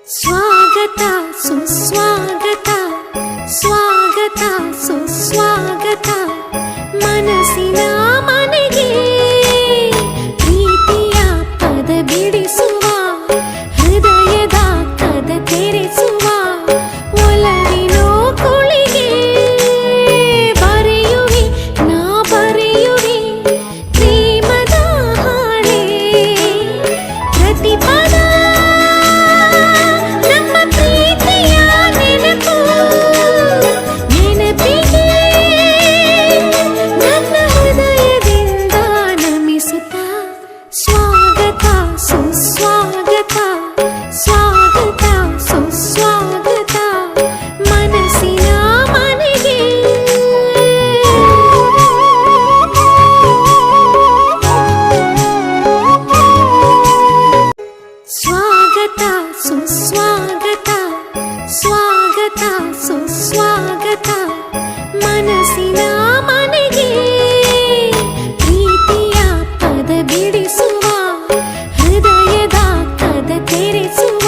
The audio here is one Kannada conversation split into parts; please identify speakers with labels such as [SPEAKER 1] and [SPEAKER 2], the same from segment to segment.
[SPEAKER 1] ಸ್ವಾಗತ ಸುಸ್ವಾಗತ ಸ್ವಾಗತ ಸುಸ್ವಾಗತ ಮನಸ್ಸಿನ ಮನೆಗೆ ಪ್ರೀತಿಯ ಪದ ಬಿಡಿಸುವ ಹೃದಯದ ಕದ ತೆರೆಸುವ ಒಲವಿನೋ ಕುಳಿಗೆ ಬರೆಯುವೆ ನಾ ಬರೆಯುವೆ ಪ್ರೇಮದ ಹಾಳೆ ಪ್ರತಿಪದ ಸುಸ್ವಾಗತ ಸ್ವಾಗತ ಸುಸ್ವಾಗತ ಮನಸ್ಸಿನ ಮನೆಗೆ ಪ್ರೀತಿಯ ಪದ ಬಿಡಿಸುವ ಹೃದಯದ ಕದ ತೆರೆಸುವ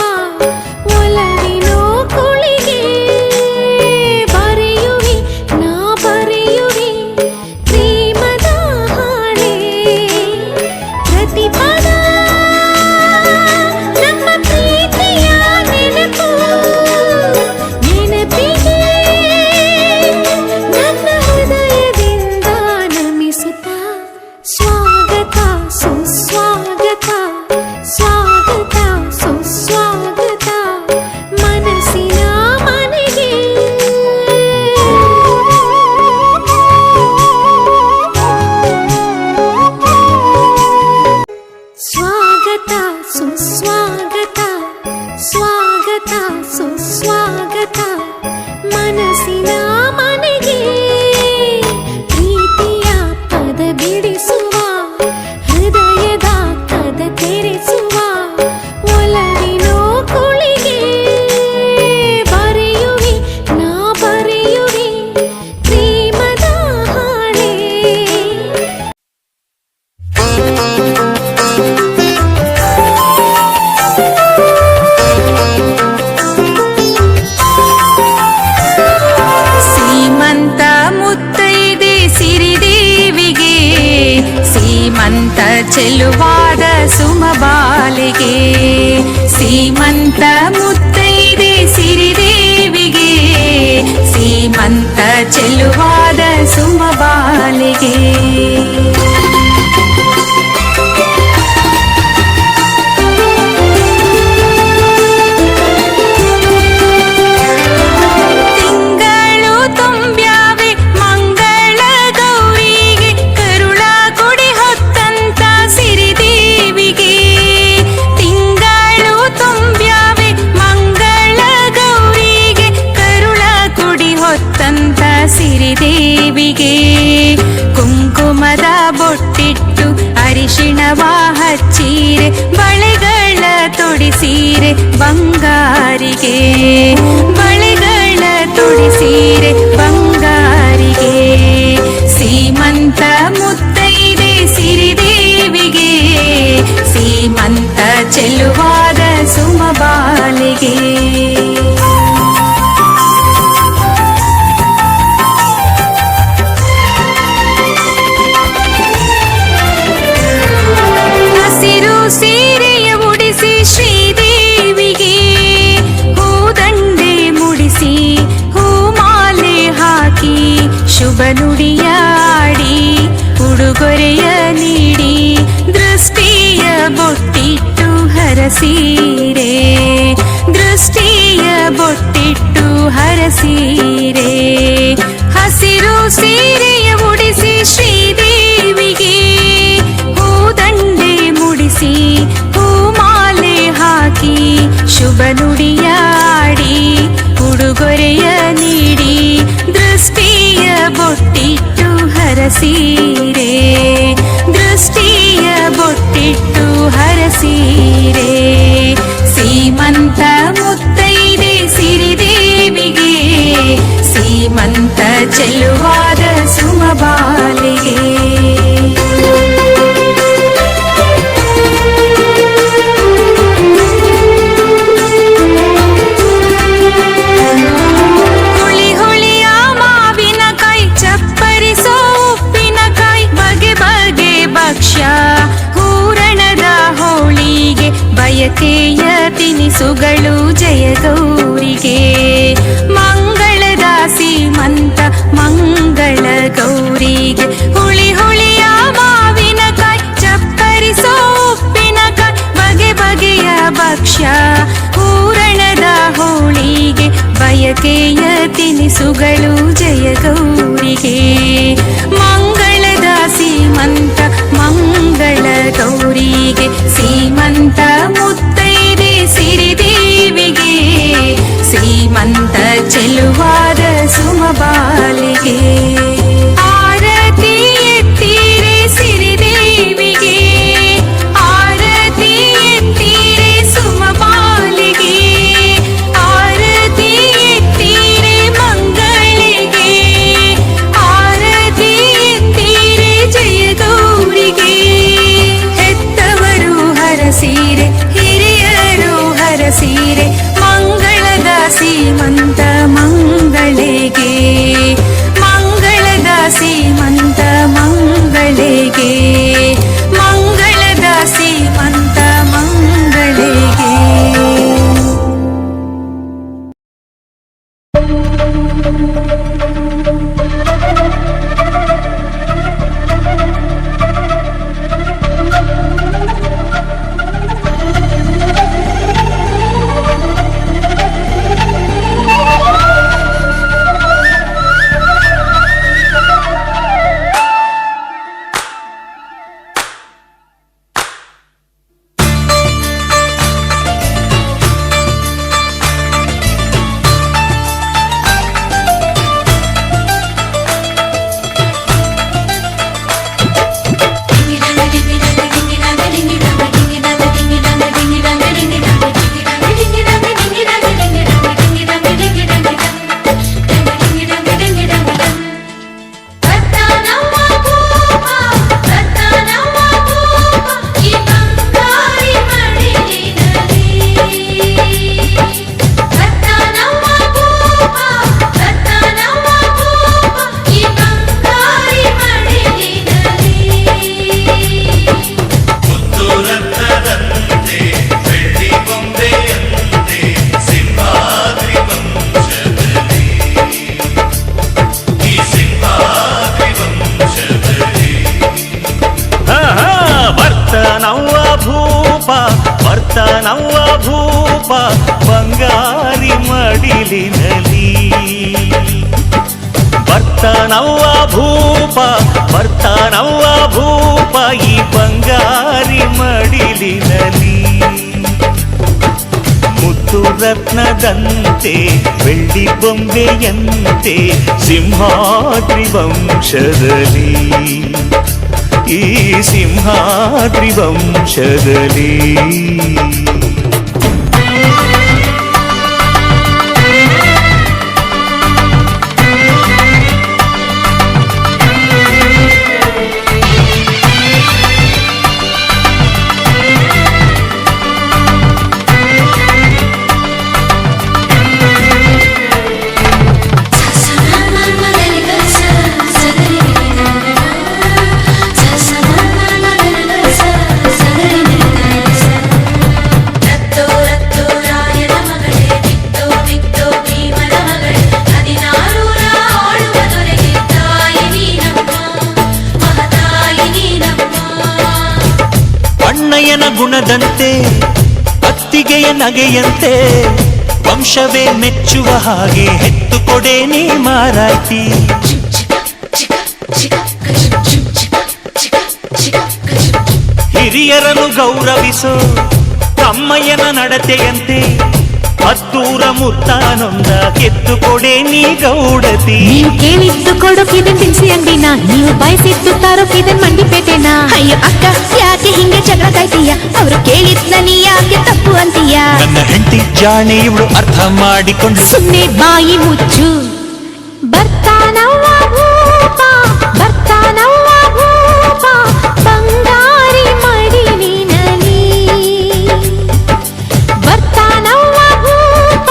[SPEAKER 1] ಒಲವಿನೋ ಕುಳಿಗೆ ಬರೆಯುವೆ ನಾ ಬರೆಯುವೆ ಪ್ರೇಮದ ಹಾಳೆ ಪ್ರತಿಪದ ಸುಸ್ವಾಗತ ಸ್ವಾಗತ ಸುಸ್ವಾಗತ ಮನಸ್ಸಿನ ಮನೆಗೆ ಪ್ರೀತಿಯ ಪದ ಬಿಡಿಸುವ ಹೃದಯದ ಕದ ತೆರೆಸುವ ಒಲವಿನೋ ಕುಳಿಗೆ ಬರೆಯುವೆ ನಾ ಬರೆಯುವೆ ಪ್ರೇಮದ ಹಾಳೆ ಸೀಮಂತ ಚೆಲುವಾದ ಸುಮಬಾಲಿಗೆ ಸೀಮಂತ ಮುತ್ತೈದೆ ಸಿರಿದೇವಿಗೆ ಸೀಮಂತ ಚೆಲುವಾದ ಸುಮಬಾಲಿಗೆ ಸಿರಿದೇವಿಗೆ ಕುಂಕುಮದ ಬೊಟ್ಟಿಟ್ಟು ಅರಿಶಿಣವ ಹಚ್ಚೀರೆ ಬಳೆಗಳ ತೊಡಿಸೀರೆ ಬಂಗಾರಿಗೆ ಬಳೆಗಳ ತೊಡಿಸೀರೆ ಬಂಗಾರಿಗೆ ಸೀಮಂತ ಮುತ್ತೈದೆ ಸಿರಿದೇವಿಗೆ ಸೀಮಂತ ಚೆಲುವಾದ ಸುಮಬಾಲಿಗೆ ಸೀರೆಯ ಉಡಿಸಿ ಶ್ರೀದೇವಿಗೆ ಹೂದಂಡೆ ಮುಡಿಸಿ ಹೂಮಾಲೆ ಹಾಕಿ ಶುಭ ನುಡಿಯಾಡಿ ಉಡುಗೊರೆಯ ನೀಡಿ ದೃಷ್ಟಿಯ ಬೊಟ್ಟಿಟ್ಟು ಹರಸೀರೆ ದೃಷ್ಟಿಯ ಬೊಟ್ಟಿಟ್ಟು ಹರಸೀರೆ ಹಸಿರು ಸೀರೆಯ ಉಡಿಸಿ ಶ್ರೀದೇವಿಗೆ ಹೂದಂಡೆ ಮುಡಿಸಿ ಹೂಮಾಲೆ ಹಾಕಿ ಶುಭ ನುಡಿಯಾಡಿ ಉಡುಗೊರೆಯ ನೀಡಿ ದೃಷ್ಟಿಯ ಬೊಟ್ಟಿಟ್ಟು ಹರಸೀರೆ ದೃಷ್ಟಿಯ ಬೊಟ್ಟಿಟ್ಟು ಹರಸೀರೆ ಸೀಮಂತ ಮುತ್ತೈದೆ ಸಿರಿದೇವಿಗೆ ಸೀಮಂತ ಚೆಲುವಾದ ಸುಮಬಾಲಿಗೆ ತಿನಿಸುಗಳು ಜಯ ಗೌರಿಗೆ. ಮಂಗಳದ ಸೀಮಂತ ಮಂಗಳ ಗೌರಿಗೆ. ಹುಳಿ ಹುಳಿಯ ಮಾವಿನಕಾಯಿ ಚಪ್ಪರಿಸೋ ಉಪ್ಪಿನಕಾಯಿ ಬಗೆ ಬಗೆಯ ಭಕ್ಷ್ಯ ಹೂರಣದ ಹೋಳಿಗೆ. ಬಯಕೆಯ ತಿನಿಸುಗಳು ಜಯ ಗೌರಿಗೆ. ಮಂಗಳದ ಸೀಮಂತ ಮಂಗಳ ಗೌರಿಗೆ. ಸೀಮಂತ ಮುತ್ತೈದೆ ಸಿರಿದೇವಿಗೆ. ಸೀಮಂತ ಚೆಲುವಾದ ಸುಮಬಾಲಿಗೆ. ಆರತಿ ಎತ್ತೀರೆ ಸಿರಿದೇವಿಗೆ. ಆರತಿ ಎತ್ತೀರೆ ಸುಮಬಾಲಿಗೆ. ಆರತಿ ಎತ್ತೀರೆ ಮಂಗಳಿಗೆ. ಆರತಿ ಎತ್ತೀರೆ ಜಯ ಗೌರಿಗೆ. ಹೆತ್ತವರು ಹರಸೀರೆ ಹಿರಿಯರು ಹರಸೀರೆ ಮಂಗಳದ ಸೀಮಂತ ಮಂಗಳಿಗೆ. ಮಂಗಳದ ಸೀಮಂತ ಮಂಗಳಿಗೆ. ಮಂಗಳದ ಸೀಮಂತ ಮಂಗಳಿಗೆ.
[SPEAKER 2] ನವ್ವ ಭೂಪ ಬಂಗಾರಿ ಮಡಿಲಿನಲಿ. ಬರ್ತಾನವ್ವ ಭೂಪ ಬರ್ತಾನವ್ವ ಭೂಪ ಈ ಬಂಗಾರಿ ಮಡಿಲಿನಲಿ. ಮುತ್ತು ರತ್ನದಂತೆ ಬೆಳ್ಳಿ ಬೊಂಬೆಯಂತೆ ಸಿಂಹಾದ್ರಿ ವಂಶದಲ್ಲಿ. ಈ ಸಿಂಹಾದ್ರಿ ವಂಶದಲ್ಲಿ ಗುಣದಂತೆ ಅತ್ತಿಗೆಯ ನಗೆಯಂತೆ ವಂಶವೇ ಮೆಚ್ಚುವ ಹಾಗೆ ಹೆತ್ತು ಕೊಡೆ ನೀ ಮಾರಾಯ್ತಿ. ಹಿರಿಯರನ್ನು ಗೌರವಿಸೋ ತಮ್ಮಯ್ಯನ ನಡತೆಯಂತೆ ಅದ್ದೂರ ಮುತ್ತಾನೊಂದ ಕೆತ್ತು ಕೊಡೆ ನೀ ಗೌಡತಿ.
[SPEAKER 3] ನೀವು ಕೇಳಿದ್ದು ಕೊಡೋಕಿದೆ ತಿನ್ಸಿ ಅಂಗಡಿನ, ನೀವು ಬಯಸಿದ್ದು ತಾರೋಕಿದೆ ಮಂಡಿಪೇಟೆನ. ಅಯ್ಯೋ ಅಕ್ಕ ಯಾಕೆ ಹಿಂಗೆ ಜಗಳ ಕಾಯ್ತೀಯ, ಅವರು ಕೇಳಿದ್ನ ನೀ ಯಾಕೆ ತಪ್ಪು ಅಂತೀಯ.
[SPEAKER 2] ನನ್ನ ಹೆಂಡತಿ ಜಾಣೆ ಇವಳು ಅರ್ಥ ಮಾಡಿಕೊಂಡು
[SPEAKER 3] ಸುಮ್ಮನೆ ಬಾಯಿ ಮುಚ್ಚು. ಬರ್ತಾನವ್ವ ಭೂಪ ಬರ್ತಾನವ್ವ ಭೂಪ ಬಂಗಾರಿ ಮಡಿಲಿನಲಿ. ಬರ್ತಾನವ್ವ ಭೂಪ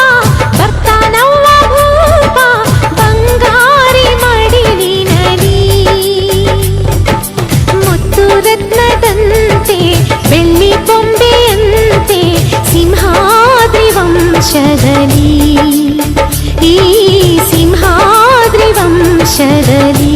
[SPEAKER 3] ಬರ್ತಾನವ್ವ ಭೂಪ ಬಂಗಾರಿ ಮಡಿಲಿನಲಿ. ಮುತ್ತು ರತ್ನದಂತೆ ಬೆಳ್ಳಿ ಬೊಂಬೆಯಂತೆ ಸಿಂಹ ವಂಶದಲ್ಲಿ ಈ ಸಿಂಹಾದ್ರಿ ವಂಶದಲ್ಲಿ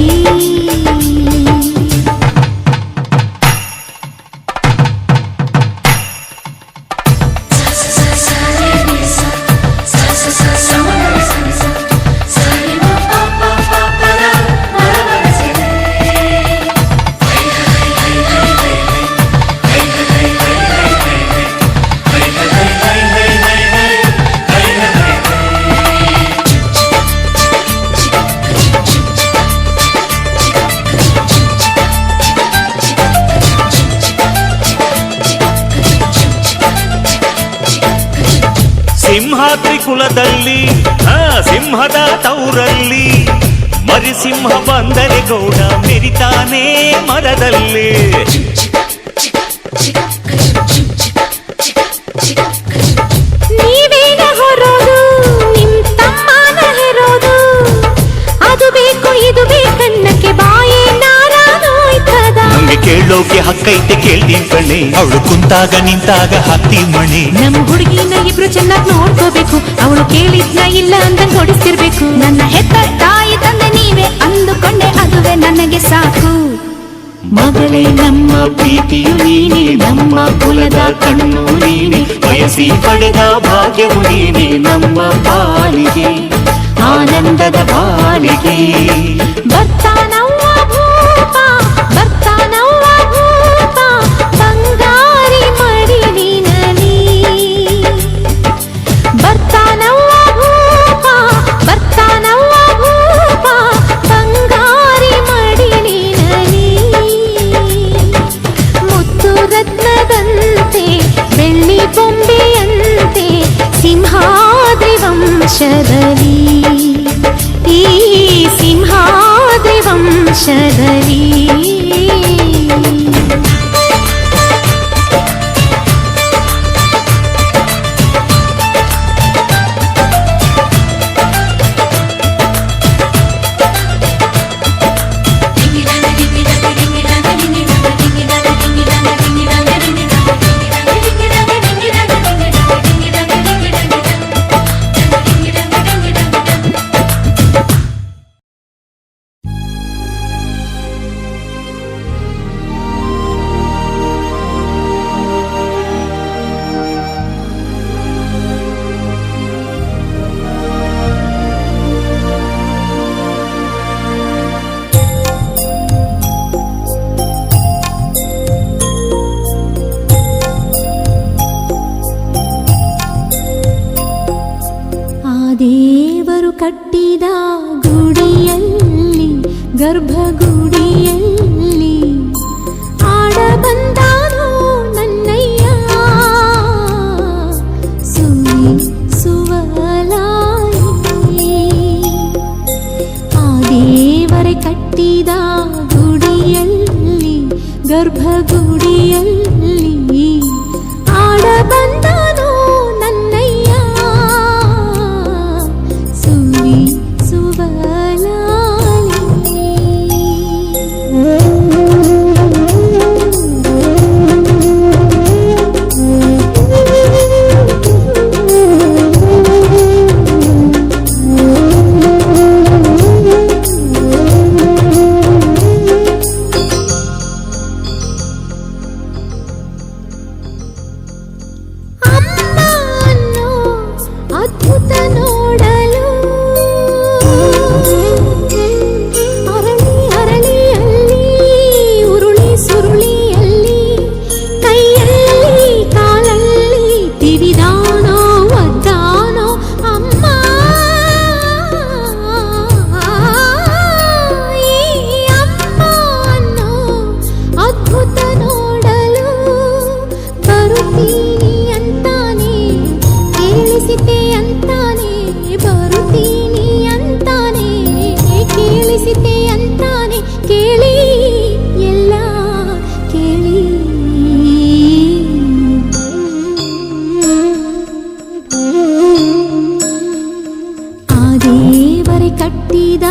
[SPEAKER 2] ಸಿಂಹಾದ್ರಿ ಕುಲದಲ್ಲಿ ಸಿಂಹದ ತೌರಲ್ಲಿ ಮರಿಸಿಂಹ ಬಂದರೆ ಗೌಡ ಮೆರಿತಾನೆ ಮರದಲ್ಲಿ.
[SPEAKER 3] ನೀವೇನ ಹೊರೋದು ನಿಮ್ ತಮ್ಮನ ಹೆರೋದು ಅದು ಬೇಕು ಇದು ಬೇಕನ್ನಕ್ಕೆ ಬಾಯೇ ನಾರಾನೋಯ್ತದ.
[SPEAKER 2] ನಂಗೆ ಕೇಳೋಕೆ ಹಕ್ಕೈತೆ ಕೇಳ್ತೀನಿ ಕಣೆ, ಅವಳು ಕುಂತಾಗ ನಿಂತಾಗ ಹತ್ತಿ ಮಣೆ.
[SPEAKER 3] ನಮ್ ಹುಡುಗಿನ ಇಬ್ರು ಚೆನ್ನಾಗಿ ನೋಡ್ಕೋಬೇಕು, ಅವಳು ಕೇಳಿದ್ನ ಇಲ್ಲ ಅಂದಂಗ್ ಹೊಡಿಸ್ತಿರ್ಬೇಕು. ನನ್ನ ಹೆತ್ತ ತಾಯಿ ತಂದೆ ನೀವೇ ಅಂದುಕೊಂಡೆ ಅದುವೇ ನನಗೆ ಸಾಕು.
[SPEAKER 2] ಮಗಳೇ ನಮ್ಮ ಪ್ರೀತಿಯು ನೀನೆ, ನಮ್ಮ ಕುಲದ ಕಣ್ಣು ನೀನೆ, ಬಯಸಿ ಪಡೆದ ಭಾಗ್ಯವು ನೀನೆ ನಮ್ಮ ಪಾಲಿಗೆ, ಆನಂದದ ಬಾಳಿಗೆ.
[SPEAKER 3] ಬರ್ತಾನವ್ವ ಭೂಪ ಬರ್ತಾನವ್ವ ಭೂಪ ಬಂಗಾರಿ ಮಡಿಲಿನಲಿ. ಬರ್ತಾನವ್ವ ಭೂಪ ಬರ್ತಾನವ್ವ ಭೂಪ ಬಂಗಾರಿ ಮಡಿಲಿನಲಿ. ಮುತ್ತು ರತ್ನದಂತೆ ಬೆಳ್ಳಿ ಬೊಂಬೆಯಂತೆ ಸಿಂಹಾದ್ರಿ ವಂಶದಲ್ಲಿ ಈ ಸಿಂಹಾದ್ರಿ ವಂಶದಲ್ಲಿ. ದೇವರು ಕಟ್ಟಿದ ಗುಡಿಯಲ್ಲಿ ಗರ್ಭಗುಡಿಯಲ್ಲಿ ಆಡ ಬಂದಾನೋ ನನ್ನಯ್ಯ ಸುವಲಾಯಿ. ಆ ದೇವರೇ ಕಟ್ಟಿದ ಗುಡಿಯಲ್ಲಿ ಗರ್ಭಗುಡಿಯಲ್ಲಿ ಆಡ ಬಂದಾನೋ ನನ್ನಯ್ಯ ಕಟ್ಟಿದ